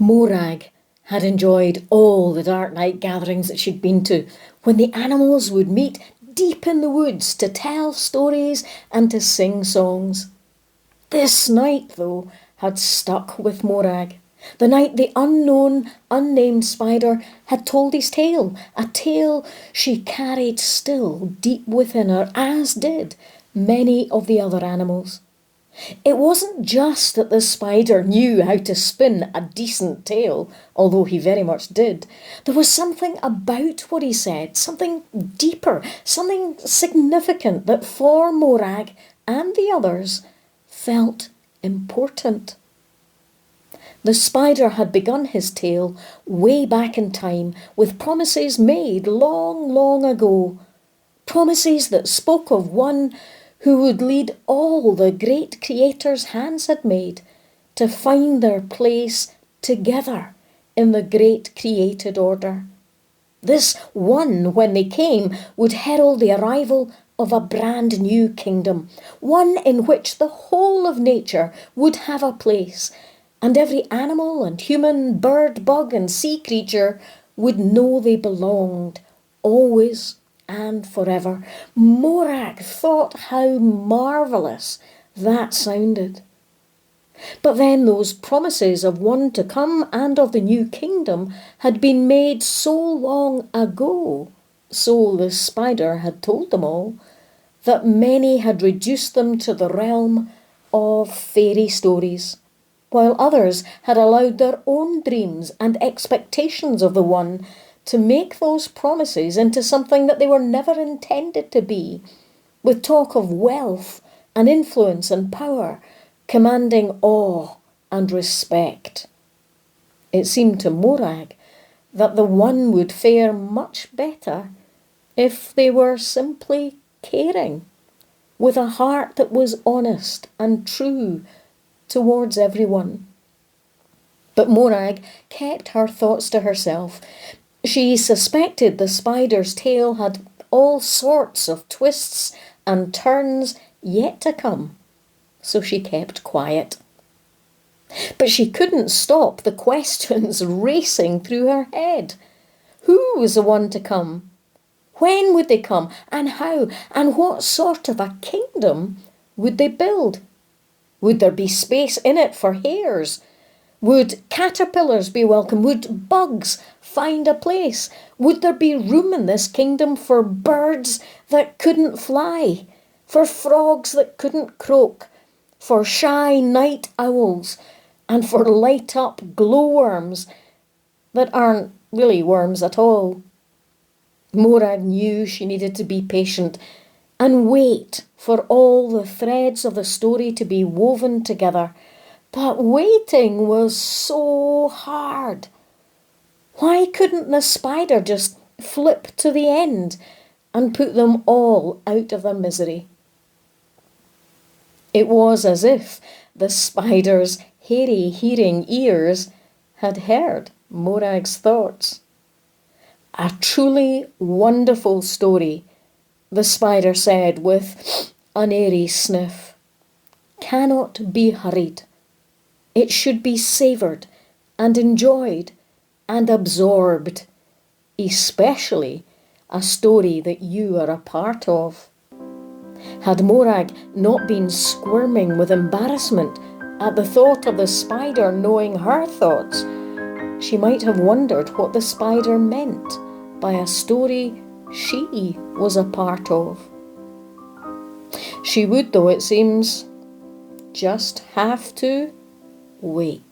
Morag had enjoyed all the dark night gatherings that she'd been to, when the animals would meet deep in the woods to tell stories and to sing songs. This night, though, had stuck with Morag. The night the unknown, unnamed spider had told his tale, a tale she carried still deep within her, as did many of the other animals. It wasn't just that the spider knew how to spin a decent tale, although he very much did. There was something about what he said, something deeper, something significant that for Morag and the others felt important. The spider had begun his tale way back in time with promises made long, long ago. Promises that spoke of one who would lead all the great creator's hands had made to find their place together in the great created order. This one, when they came, would herald the arrival of a brand new kingdom, one in which the whole of nature would have a place, and every animal and human, bird, bug and sea creature would know they belonged, always and forever. Morag thought how marvellous that sounded. But then those promises of one to come and of the new kingdom had been made so long ago, so the spider had told them all, that many had reduced them to the realm of fairy stories, while others had allowed their own dreams and expectations of the one to make those promises into something that they were never intended to be, with talk of wealth and influence and power, commanding awe and respect. It seemed to Morag that the one would fare much better if they were simply caring, with a heart that was honest and true towards everyone. But Morag kept her thoughts to herself. She suspected the spider's tale had all sorts of twists and turns yet to come, so she kept quiet. But she couldn't stop the questions racing through her head. Who was the one to come? When would they come? And how? And what sort of a kingdom would they build? Would there be space in it for hares? Would caterpillars be welcome? Would bugs find a place? Would there be room in this kingdom for birds that couldn't fly? For frogs that couldn't croak? For shy night owls? And for light-up glowworms that aren't really worms at all? Morag knew she needed to be patient and wait for all the threads of the story to be woven together. But waiting was so hard. Why couldn't the spider just flip to the end and put them all out of their misery? It was as if the spider's hairy hearing ears had heard Morag's thoughts. A truly wonderful story, the spider said with an airy sniff, cannot be hurried. It should be savoured and enjoyed and absorbed, especially a story that you are a part of. Had Morag not been squirming with embarrassment at the thought of the spider knowing her thoughts, she might have wondered what the spider meant by a story she was a part of. She would, though, it seems, just have to wait.